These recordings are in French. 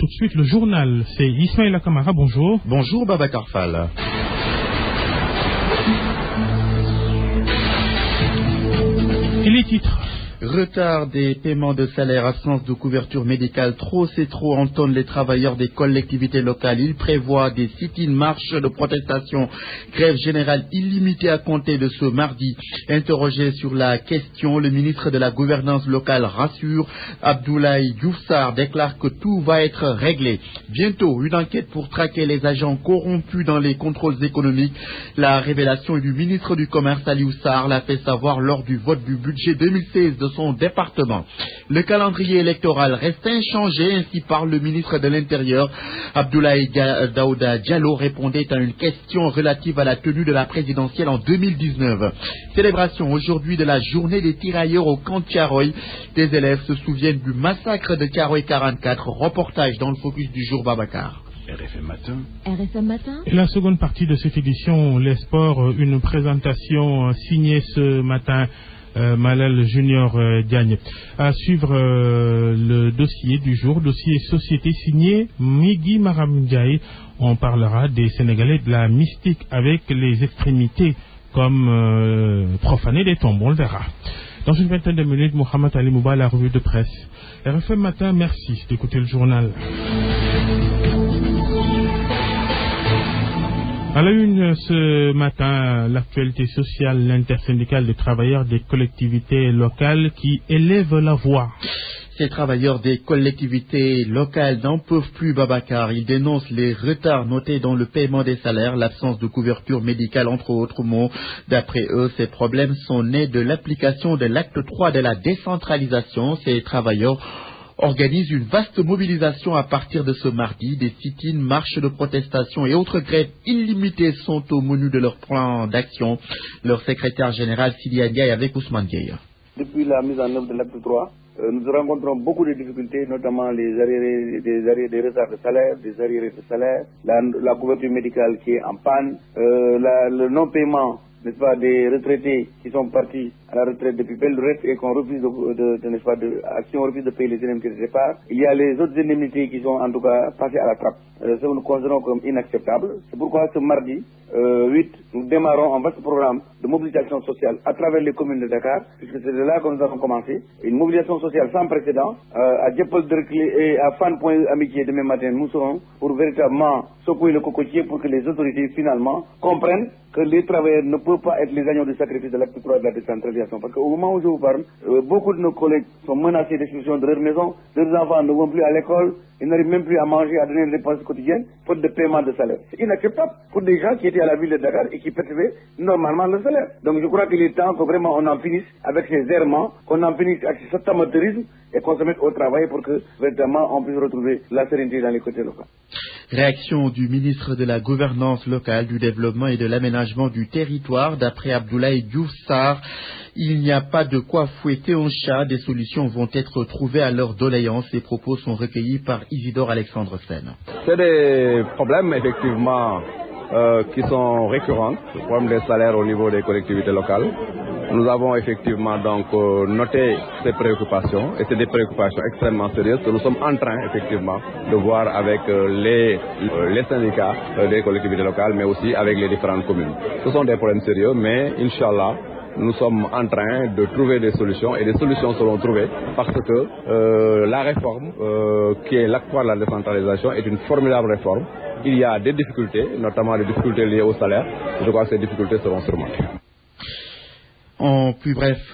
tout de suite le journal. C'est Ismaïla Kamara, bonjour. Bonjour Babacar Fall. Et les titres. Retard des paiements de salaire, absence de couverture médicale, trop c'est trop, entendent les travailleurs des collectivités locales. Ils prévoient des sit-in, marches de protestation, grève générale illimitée à compter de ce mardi. Interrogé sur la question, le ministre de la gouvernance locale rassure. Abdoulaye Diouf Sarr déclare que tout va être réglé. Bientôt, une enquête pour traquer les agents corrompus dans les contrôles économiques. La révélation est du ministre du Commerce, Aliou Sarr, l'a fait savoir lors du vote du budget 2016 de son département. Le calendrier électoral reste inchangé, ainsi par le ministre de l'Intérieur. Abdoulaye Daouda Diallo répondait à une question relative à la tenue de la présidentielle en 2019. Célébration aujourd'hui de la journée des tirailleurs au camp Tiaroy. Des élèves se souviennent du massacre de Tiaroy 44. Reportage dans le focus du jour, Babacar. RFM Matin. RFM Matin. Et la seconde partie de cette édition, les sports, une présentation signée ce matin. Malal Junior Diagne. À suivre le dossier du jour, dossier société signé Migui Maramdiaye. On parlera des Sénégalais de la mystique avec les extrémités comme profaner des tombes, on le verra. Dans une vingtaine de minutes, Mohamed Ali Mouba, la revue de presse. RFM Matin, merci d'écouter le journal. À la une ce matin, l'actualité sociale, l'intersyndicale des travailleurs des collectivités locales qui élève la voix. Ces travailleurs des collectivités locales n'en peuvent plus, Babacar. Ils dénoncent les retards notés dans le paiement des salaires, l'absence de couverture médicale, entre autres mots. D'après eux, ces problèmes sont nés de l'application de l'acte 3 de la décentralisation. Ces travailleurs organise une vaste mobilisation à partir de ce mardi. Des sit-in, marches de protestation et autres grèves illimitées sont au menu de leur plan d'action. Leur secrétaire général Sidia Ndiaye avec Ousmane Gueye. Depuis la mise en œuvre de l'acte 3, nous rencontrons beaucoup de difficultés, notamment des retards de salaire, des arriérés de salaire, la couverture médicale qui est en panne, le non-paiement, n'est-ce pas, des retraités qui sont partis à la retraite depuis belle lurette et qu'on refuse on refuse de payer les indemnités de départ. Il y a les autres indemnités qui sont en tout cas passées à la trappe. Ça nous considérons comme inacceptable. C'est pourquoi ce mardi 8, nous démarrons un vaste programme de mobilisation sociale à travers les communes de Dakar, puisque c'est de là que nous avons commencé. Une mobilisation sociale sans précédent. À Dieuppeul-Derklé et à Fann Point Amitié demain matin, nous serons pour véritablement secouer le cocotier pour que les autorités finalement comprennent que les travailleurs ne peuvent pas être les agneaux du sacrifice de l'acte 3 de la décentralisation. Parce qu'au moment où je vous parle, beaucoup de nos collègues sont menacés d'expulsion de leur maison, leurs enfants ne vont plus à l'école, ils n'arrivent même plus à manger, à donner les dépenses quotidiennes, faute de paiement de salaire. C'est inacceptable pour des gens qui étaient à la ville de Dakar et qui percevaient normalement le salaire. Donc je crois qu'il est temps que vraiment on en finisse avec ces errements, qu'on en finisse avec cet amateurisme et qu'on se mette au travail pour que véritablement on puisse retrouver la sérénité dans les côtés locaux. Réaction du ministre de la Gouvernance locale, du Développement et de l'Aménagement du territoire. D'après Abdoulaye Diouf Sarr, il n'y a pas de quoi fouetter un chat. Des solutions vont être trouvées à leur doléance. Ces propos sont recueillis par Isidore Alexandre Sen. C'est des problèmes effectivement qui sont récurrents, le problème des salaires au niveau des collectivités locales. Nous avons effectivement donc noté ces préoccupations et c'est des préoccupations extrêmement sérieuses que nous sommes en train effectivement de voir avec les syndicats des collectivités locales mais aussi avec les différentes communes. Ce sont des problèmes sérieux mais Inch'Allah, nous sommes en train de trouver des solutions et des solutions seront trouvées parce que la réforme qui est l'acte 3 de la décentralisation est une formidable réforme. Il y a des difficultés, notamment des difficultés liées au salaire. Je crois que ces difficultés seront surmontées. En plus bref,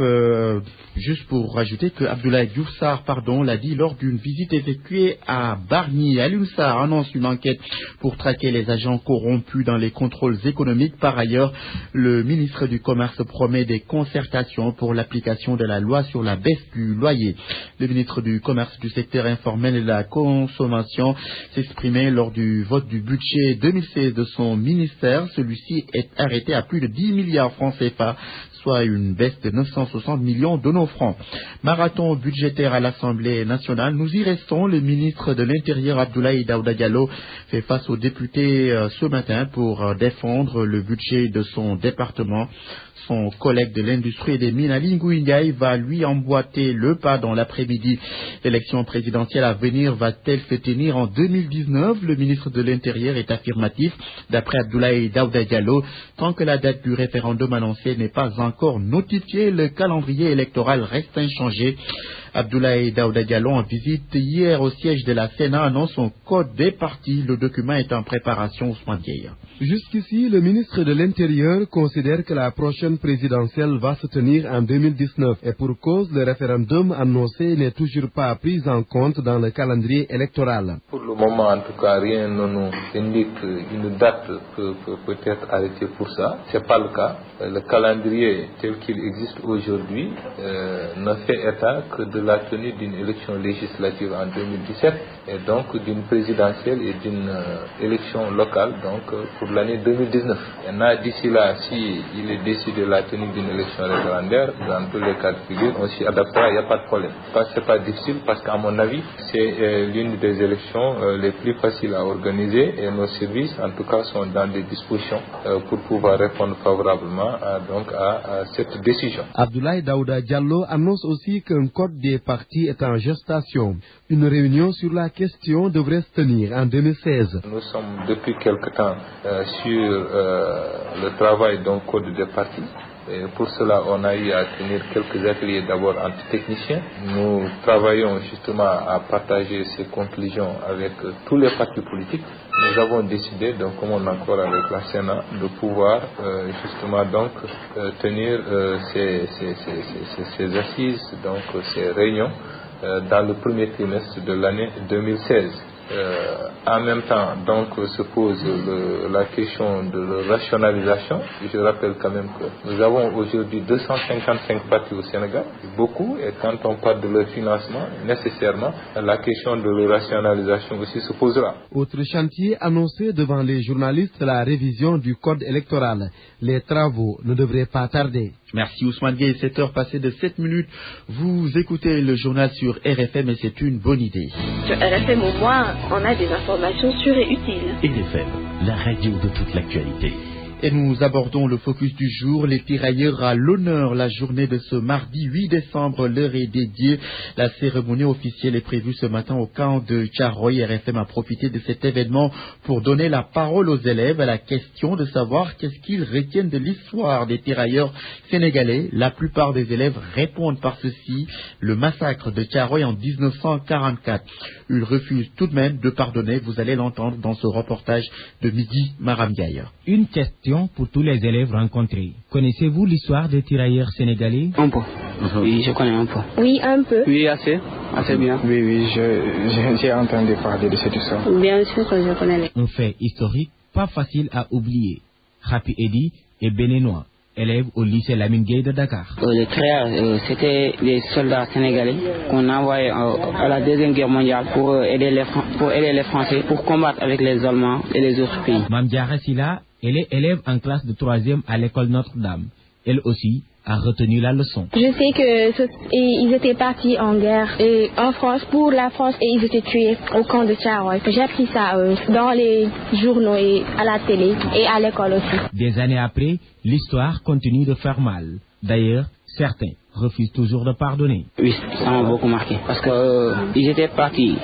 juste pour rajouter que Abdoulaye Diouf Sarr, l'a dit lors d'une visite effectuée à Bargny. Aliou Sarr annonce une enquête pour traquer les agents corrompus dans les contrôles économiques. Par ailleurs, le ministre du Commerce promet des concertations pour l'application de la loi sur la baisse du loyer. Le ministre du Commerce, du secteur informel et de la consommation s'exprimait lors du vote du budget 2016 de son ministère. Celui-ci est arrêté à plus de 10 milliards francs CFA, soit une baisse de 960 millions de nos francs. Marathon budgétaire à l'Assemblée nationale. Nous y restons. Le ministre de l'Intérieur, Abdoulaye Daouda Diallo, fait face aux députés ce matin pour défendre le budget de son département. Son collègue de l'industrie et des mines, Aly Ngouille Ndiaye, va lui emboîter le pas dans l'après-midi. L'élection présidentielle à venir va-t-elle se tenir en 2019? Le ministre de l'Intérieur est affirmatif. D'après Abdoulaye Daouda Diallo, tant que la date du référendum annoncé n'est pas encore notifiée, le calendrier électoral reste inchangé. Abdoulaye Daouda Diallo, en visite hier au siège de la Sénat, annonce son code des partis. Le document est en préparation. Ousmane Gueye. Jusqu'ici, le ministre de l'Intérieur considère que la prochaine présidentielle va se tenir en 2019 et pour cause, le référendum annoncé n'est toujours pas pris en compte dans le calendrier électoral. Pour le moment, en tout cas, rien ne nous indique une date peut être arrêtée pour ça. C'est pas le cas. Le calendrier tel qu'il existe aujourd'hui ne fait état que de la tenue d'une élection législative en 2017 et donc d'une présidentielle et d'une élection locale donc pour l'année 2019. Et d'ici là, si il est décidé la tenue d'une élection référendaire, dans tous les cas de figure, on s'y adaptera, il n'y a pas de problème. C'est pas difficile parce qu'à mon avis, c'est l'une des élections les plus faciles à organiser et nos services, en tout cas, sont dans des dispositions pour pouvoir répondre favorablement à cette décision. Abdoulaye Daouda Diallo annonce aussi qu'un code des partis est en gestation. Une réunion sur la question devrait se tenir en 2016. Nous sommes depuis quelque temps sur le travail d'un code des partis. Et pour cela, on a eu à tenir quelques ateliers d'abord entre techniciens. Nous travaillons justement à partager ces conclusions avec tous les partis politiques. Nous avons décidé, donc comme on accord avec la Sénat, de pouvoir justement donc tenir ces assises, donc ces réunions dans le premier trimestre de l'année 2016. En même temps, donc, se pose la question de la rationalisation. Je rappelle quand même que nous avons aujourd'hui 255 partis au Sénégal, beaucoup, et quand on parle de leur financement, nécessairement, la question de la rationalisation aussi se posera. Autre chantier annoncé devant les journalistes, la révision du code électoral. Les travaux ne devraient pas tarder. Merci Ousmane Gueye, 7 heures passées de 7 minutes. Vous écoutez le journal sur RFM et c'est une bonne idée. Sur RFM au moins, on a des informations sûres et utiles. RFM, la radio de toute l'actualité. Et nous abordons le focus du jour, les tirailleurs à l'honneur. La journée de ce mardi 8 décembre leur est dédiée. La cérémonie officielle est prévue ce matin au camp de Thiaroye. RFM a profité de cet événement pour donner la parole aux élèves à la question de savoir qu'est-ce qu'ils retiennent de l'histoire des tirailleurs sénégalais. La plupart des élèves répondent par ceci: le massacre de Thiaroye en 1944. Ils refusent tout de même de pardonner. Vous allez l'entendre dans ce reportage de Midi Maramdiaye. Une question pour tous les élèves rencontrés. Connaissez-vous l'histoire des tirailleurs sénégalais? Un peu. Oui, je connais un peu. Oui, un peu. Oui, assez bien. Oui, j'ai entendu parler de cette histoire. Bien sûr que je connais. Un fait historique, pas facile à oublier. Rapi Edi est béninois, élève au lycée Lamine Gueye de Dakar. Les tirailleurs, c'était des soldats sénégalais qu'on envoyait à la Deuxième Guerre mondiale pour aider les Français, pour combattre avec les Allemands et les autres pays. Mamdiara Silla, elle est élève en classe de 3e à l'école Notre-Dame. Elle aussi a retenu la leçon. Je sais qu'ils étaient partis en guerre en France pour la France et ils étaient tués au camp de Thiaroye. J'ai appris ça dans les journaux et à la télé et à l'école aussi. Des années après, l'histoire continue de faire mal. D'ailleurs, certains refusent toujours de pardonner. Oui, ça m'a beaucoup marqué parce qu'ils étaient partis.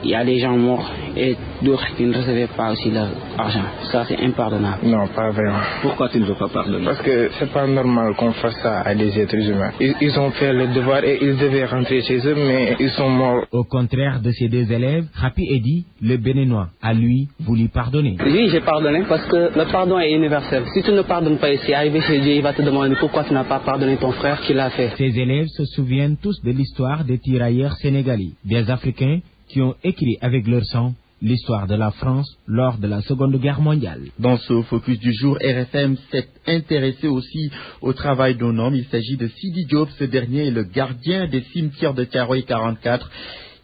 Il y a des gens morts et d'autres qui ne recevaient pas aussi leur argent. Ça, c'est impardonnable. Non, pas vraiment. Pourquoi tu ne veux pas pardonner? Parce que c'est pas normal qu'on fasse ça à des êtres humains. Ils ont fait le devoir et ils devaient rentrer chez eux, mais ils sont morts. Au contraire de ces deux élèves, Rapi Edi, le béninois, a lui voulu pardonner. Oui, j'ai pardonné parce que le pardon est universel. Si tu ne pardonnes pas ici, arrivé chez Dieu, il va te demander pourquoi tu n'as pas pardonné ton frère qui l'a fait. Ces élèves se souviennent tous de l'histoire des tirailleurs sénégalais, des Africains qui ont écrit avec leur sang l'histoire de la France lors de la Seconde Guerre mondiale. Dans ce focus du jour, RFM s'est intéressé aussi au travail d'un homme. Il s'agit de Sidi Diop. Ce dernier est le gardien des cimetières de Thiaroye 44.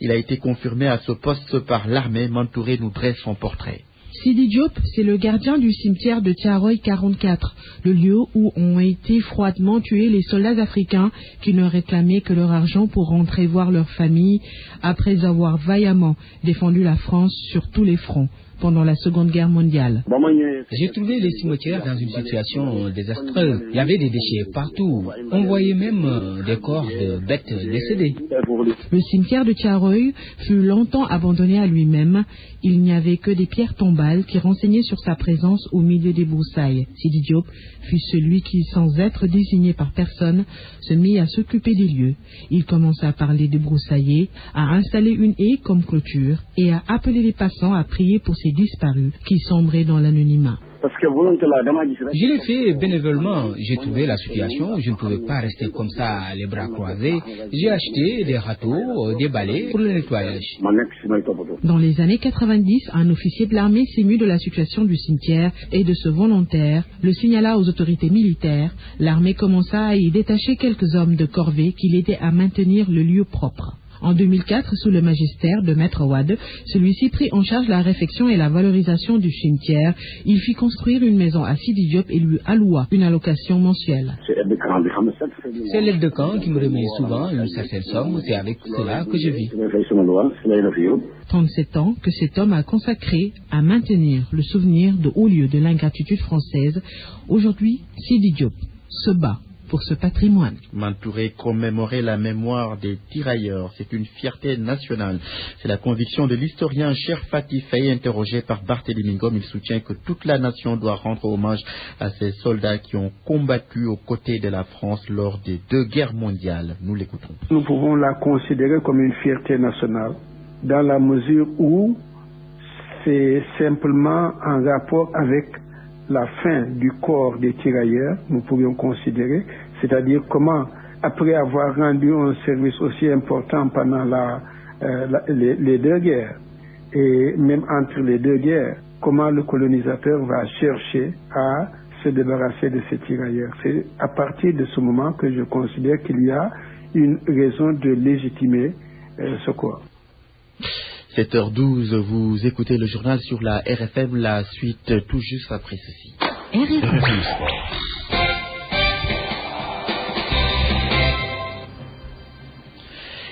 Il a été confirmé à ce poste par l'armée. Mantouré nous dresse son portrait. Sidi Diop, c'est le gardien du cimetière de Thiaroye 44, le lieu où ont été froidement tués les soldats africains qui ne réclamaient que leur argent pour rentrer voir leur famille après avoir vaillamment défendu la France sur tous les fronts pendant la Seconde Guerre mondiale. J'ai trouvé les cimetières dans une situation désastreuse. Il y avait des déchets partout. On voyait même des corps de bêtes décédées. Le cimetière de Thiaroye fut longtemps abandonné à lui-même. Il n'y avait que des pierres tombales qui renseignaient sur sa présence au milieu des broussailles. Sidi Diop fut celui qui, sans être désigné par personne, se mit à s'occuper des lieux. Il commença à parler des broussaillers, à installer une haie comme clôture et à appeler les passants à prier pour ces disparus qui sombraient dans l'anonymat. Je l'ai fait bénévolement. J'ai trouvé la situation. Je ne pouvais pas rester comme ça, les bras croisés. J'ai acheté des râteaux, des balais pour le nettoyage. Dans les années 90, un officier de l'armée s'émut de la situation du cimetière et de ce volontaire le signala aux autorités militaires. L'armée commença à y détacher quelques hommes de corvée qui l'aidaient à maintenir le lieu propre. En 2004, sous le magistère de Maître Wade, celui-ci prit en charge la réfection et la valorisation du cimetière. Il fit construire une maison à Sidi Diop et lui alloua une allocation mensuelle. C'est l'aide de camp qui me remet souvent une certaine somme. C'est avec cela que je vis. 37 ans que cet homme a consacré à maintenir le souvenir de hauts lieux de l'ingratitude française. Aujourd'hui, Sidi Diop se bat pour ce patrimoine. Mantouré, commémorer la mémoire des tirailleurs, c'est une fierté nationale. C'est la conviction de l'historien Cher Fati Faye, interrogé par Barthélémy Ngom. Il soutient que toute la nation doit rendre hommage à ces soldats qui ont combattu aux côtés de la France lors des 2 guerres mondiales. Nous l'écoutons. Nous pouvons la considérer comme une fierté nationale, dans la mesure où c'est simplement en rapport avec la fin du corps des tirailleurs, nous pourrions considérer, c'est-à-dire comment, après avoir rendu un service aussi important pendant les 2 guerres, et même entre les 2 guerres, comment le colonisateur va chercher à se débarrasser de ces tirailleurs. C'est à partir de ce moment que je considère qu'il y a une raison de légitimer ce corps. 7h12, vous écoutez le journal sur la RFM, la suite tout juste après ceci. RFM.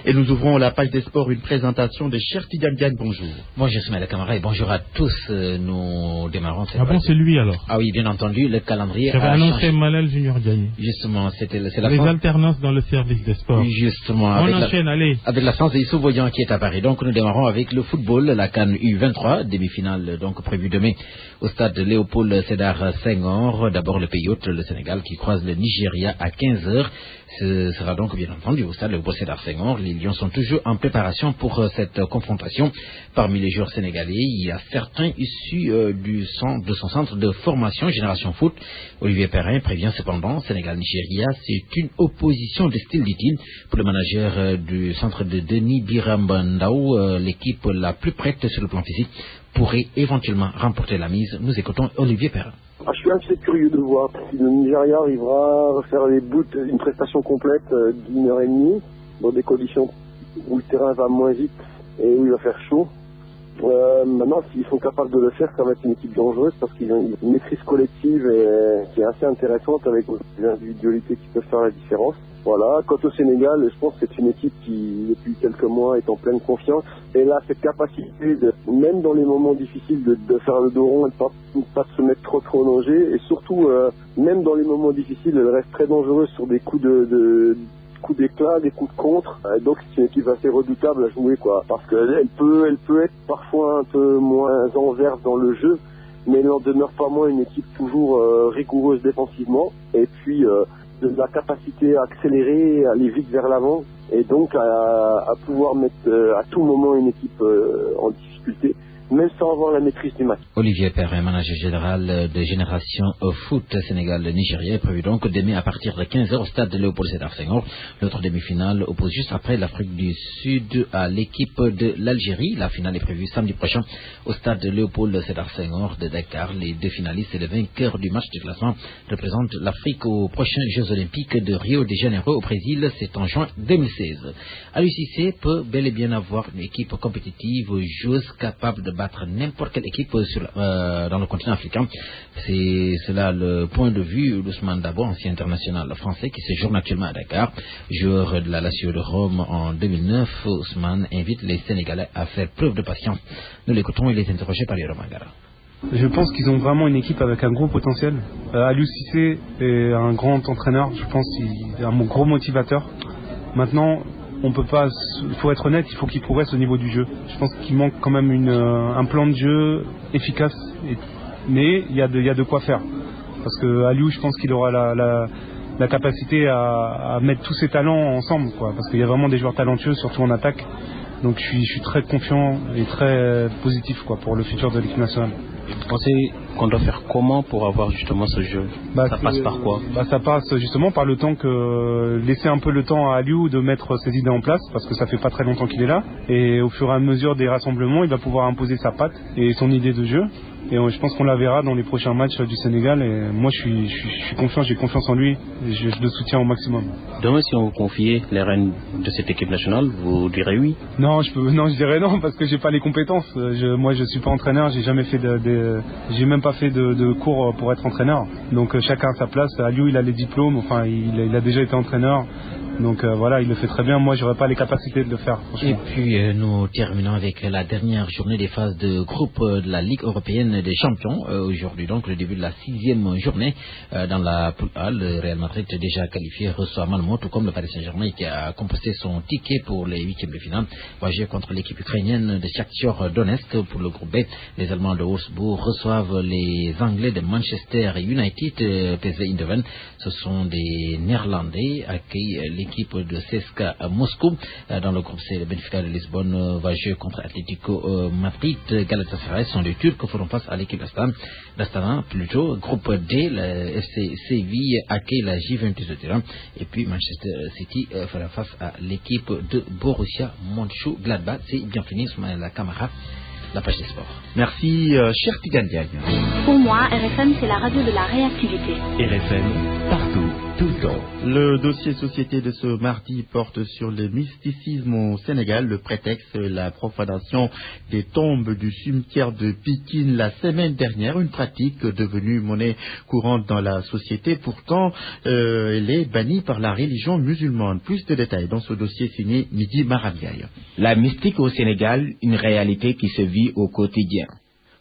Et nous ouvrons la page des sports, une présentation de Cher Tidiane Diagne. Bonjour. Bonjour Ismaël Camara et bonjour à tous. Nous démarrons cette page. C'est lui alors? Ah oui, bien entendu, le calendrier J'avais annoncé Malal Junior Diagne. Justement, c'est la les alternances dans le service des sports. Justement, on enchaîne, allez. Avec la France et Issou Voyant qui est à Paris. Donc nous démarrons avec le football, la CAN U23, demi-finale donc prévue demain au stade Léopold Sédar Senghor. D'abord le pays hôte, le Sénégal, qui croise le Nigeria à 15h. Ce sera donc bien entendu au stade Léopold Sédar Senghor. Les Lions sont toujours en préparation pour cette confrontation. Parmi les joueurs sénégalais, il y a certains issus de son centre de formation Génération Foot. Olivier Perrin prévient cependant, Sénégal-Nigeria, c'est une opposition de style, dit-il. Pour le manager du centre de Denis Birambandao, l'équipe la plus prête sur le plan physique pourrait éventuellement remporter la mise. Nous écoutons Olivier Perrin. Je suis assez curieux de voir si le Nigeria arrivera à refaire les bouts, une prestation complète d'1h30 dans des conditions où le terrain va moins vite et où il va faire chaud. Maintenant, s'ils sont capables de le faire, ça va être une équipe dangereuse parce qu'ils ont une maîtrise collective qui est assez intéressante avec des individualités qui peuvent faire la différence. Voilà. Quant au Sénégal, je pense que c'est une équipe qui, depuis quelques mois, est en pleine confiance. Et là, cette capacité, même dans les moments difficiles, de faire le dos rond et de pas se mettre trop en danger. Et surtout, même dans les moments difficiles, elle reste très dangereuse sur des coups coups d'éclat, des coups de contre. Donc c'est une équipe assez redoutable à jouer, quoi. Parce qu'elle peut être parfois un peu moins en verve dans le jeu, mais elle n'en demeure pas moins une équipe toujours rigoureuse défensivement. Et puis de la capacité à accélérer, à aller vite vers l'avant, et donc à pouvoir mettre à tout moment une équipe en difficulté, même sans avoir la maîtrise du match. Olivier Perrin, manager général de Génération Foot Sénégal-Nigeria, est prévu donc demain à partir de 15h au stade de Léopold Sédar Senghor. L'autre demi-finale oppose juste après l'Afrique du Sud à l'équipe de l'Algérie. La finale est prévue samedi prochain au stade de Léopold Sédar Senghor de Dakar. Les 2 finalistes et le vainqueur du match de classement représentent l'Afrique aux prochains Jeux Olympiques de Rio de Janeiro au Brésil. C'est en juin 2016. Aliou Cissé peut bel et bien avoir une équipe compétitive, joueuse capable de battre n'importe quelle équipe dans le continent africain. C'est cela le point de vue d'Ousmane Dabo, ancien international français qui séjourne actuellement à Dakar. Joueur de la Lazio de Rome en 2009, Ousmane invite les Sénégalais à faire preuve de patience. Nous l'écoutons, il est interrogé par Yoro Mangara. Je pense qu'ils ont vraiment une équipe avec un gros potentiel. Aliou Cissé est un grand entraîneur, je pense qu'il est un gros motivateur. Maintenant, on peut pas, il faut être honnête, il faut qu'il progresse au niveau du jeu. Je pense qu'il manque quand même un plan de jeu efficace, mais il y a de quoi faire. Parce que Aliou, je pense qu'il aura la capacité à mettre tous ses talents ensemble, quoi. Parce qu'il y a vraiment des joueurs talentueux, surtout en attaque. Donc je suis très confiant et très positif, quoi, pour le futur de l'équipe nationale. Vous pensez qu'on doit faire comment pour avoir justement ce jeu? Ça passe par quoi? Ça passe justement par le temps laisser un peu le temps à Aliou de mettre ses idées en place, parce que ça fait pas très longtemps qu'il est là. Et au fur et à mesure des rassemblements, il va pouvoir imposer sa patte et son idée de jeu. Et je pense qu'on la verra dans les prochains matchs du Sénégal. Et moi, je suis confiant, j'ai confiance en lui. Et je le soutiens au maximum. Demain, si on vous confiait les rênes de cette équipe nationale, vous direz oui? Non, je dirais non, parce que j'ai pas les compétences. Moi, je suis pas entraîneur. J'ai jamais fait j'ai même pas fait de cours pour être entraîneur. Donc chacun a sa place. Aliou, il a les diplômes. Enfin, il a déjà été entraîneur. Donc voilà, il le fait très bien. Moi, j'aurais pas les capacités de le faire. Et puis nous terminons avec la dernière journée des phases de groupe de la Ligue européenne des champions. Aujourd'hui, donc le début de la 6e journée dans la poule A. Le Real Madrid déjà qualifié reçoit Malmo, tout comme le Paris Saint-Germain qui a composté son ticket pour les 8e de finale. Va jouer contre l'équipe ukrainienne de Shakhtar Donetsk pour le groupe B. Les Allemands de Wolfsburg reçoivent les Anglais de Manchester United, PSV Eindhoven. Ce sont des Néerlandais accueillent l'équipe de CSKA Moscou. Dans le groupe C, le Benfica de Lisbonne va jouer contre Atlético Madrid. Galatasaray sont les Turcs qui feront face à l'équipe d'Astana. Plutôt, groupe D, le FC Séville accueille la Juventus de Turin. Et puis Manchester City fera face à l'équipe de Borussia Mönchengladbach. C'est bien fini, la Camara. La page des sports. Merci, cher Tidiane Diagne. Pour moi, RFM, c'est la radio de la réactivité. RFM, partout, tout le temps. Le dossier société de ce mardi porte sur le mysticisme au Sénégal. Le prétexte, la profanation des tombes du cimetière de Pikine la semaine dernière. Une pratique devenue monnaie courante dans la société. Pourtant, elle est bannie par la religion musulmane. Plus de détails dans ce dossier signé Midi Maramdiaye. La mystique au Sénégal, une réalité qui se vit au quotidien.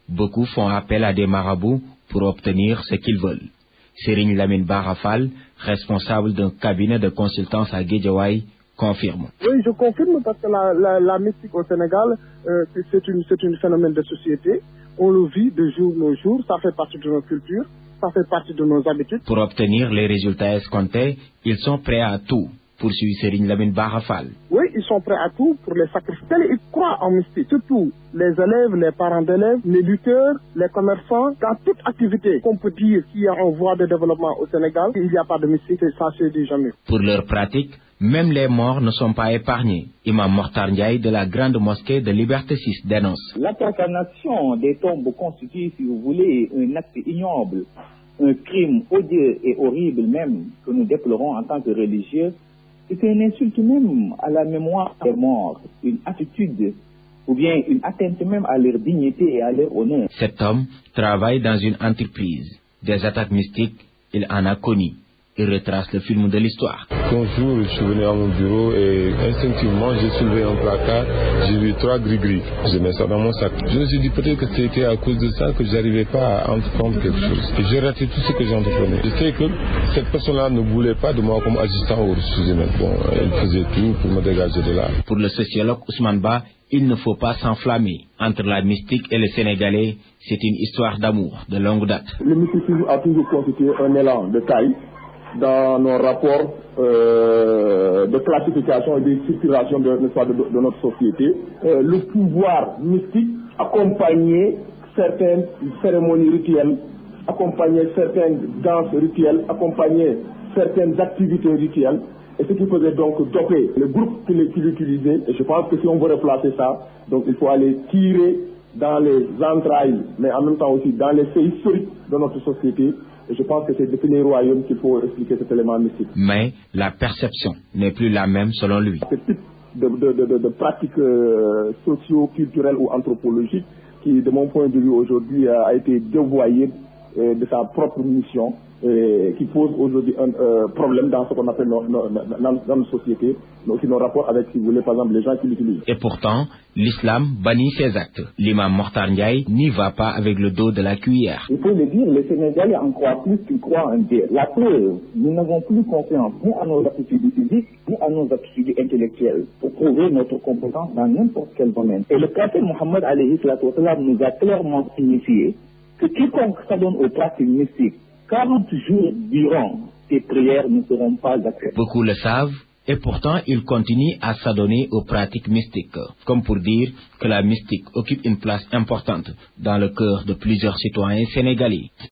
Beaucoup font appel à des marabouts pour obtenir ce qu'ils veulent. Serigne Lamine Barafal, responsable d'un cabinet de consultance à Guédiawaye, confirme. Oui, je confirme parce que la mystique au Sénégal, c'est un phénomène de société. On le vit de jour en jour, ça fait partie de nos cultures, ça fait partie de nos habitudes. Pour obtenir les résultats escomptés, ils sont prêts à tout, poursuit Serigne Lamine Barafal. Oui, ils sont prêts à tout pour les sacrifier. Ils croient en mystique, surtout les élèves, les parents d'élèves, les lutteurs, les commerçants, dans toute activité qu'on peut dire qu'il y a en voie de développement au Sénégal, il n'y a pas de mystique, ça se dit jamais. Pour leur pratique, même les morts ne sont pas épargnés. Imam Mokhtar Ndiaye de la grande mosquée de Liberté 6 dénonce. La profanation des tombes constitue, si vous voulez, un acte ignoble, un crime odieux et horrible même que nous déplorons en tant que religieux. C'est une insulte même à la mémoire des morts, une attitude ou bien une atteinte même à leur dignité et à leur honneur. Cet homme travaille dans une entreprise. Des attaques mystiques, il en a connu. Il retrace le film de l'histoire. Un jour, je suis venu à mon bureau et instinctivement, j'ai soulevé un placard. J'ai vu 3 gris-gris. J'ai mis ça dans mon sac. Je me suis dit peut-être que c'était à cause de ça que je n'arrivais pas à entreprendre quelque chose. Et j'ai raté tout ce que j'entreprenais. Je sais que cette personne-là ne voulait pas de moi comme assistant aux ressources humaines. Bon, elle faisait tout pour me dégager de là. Pour le sociologue Ousmane Ba, il ne faut pas s'enflammer. Entre la mystique et le Sénégalais, c'est une histoire d'amour de longue date. Le mysticisme a toujours constitué un élan de taille dans nos rapports de classification et de circulation de notre société. Le pouvoir mystique accompagnait certaines cérémonies rituelles, accompagnait certaines danses rituelles, accompagnait certaines activités rituelles, et ce qui faisait donc doper le groupe qui l'utilisait. Et je pense que si on veut replacer ça, donc il faut aller tirer dans les entrailles, mais en même temps aussi dans les faits historiques de notre société. Et je pense que c'est depuis les royaumes qu'il faut expliquer cet élément mystique. Mais la perception n'est plus la même selon lui. Ce type de pratiques socio-culturelles ou anthropologiques qui qui, de mon point de vue aujourd'hui, a été dévoyé de sa propre mission, qui pose aujourd'hui un problème dans ce qu'on appelle dans nos sociétés, mais aussi nos rapports avec, si vous voulez, par exemple, les gens qui l'utilisent. Et pourtant, l'islam bannit ces actes. L'imam Mokhtar Ndiaye n'y va pas avec le dos de la cuillère. Il faut le dire, les Sénégalais en croient plus qu'ils croient en Dieu. La preuve, nous n'avons plus confiance ni à nos aptitudes physiques, ni à nos aptitudes intellectuelles pour prouver notre compétence dans n'importe quel domaine. Et le prophète Mohammed nous a clairement signifié que quiconque s'adonne aux pratiques mystiques 40 jours durant, ces prières ne seront pas acceptées. Beaucoup le savent, et pourtant ils continuent à s'adonner aux pratiques mystiques, comme pour dire que la mystique occupe une place importante dans le cœur de plusieurs citoyens sénégalais.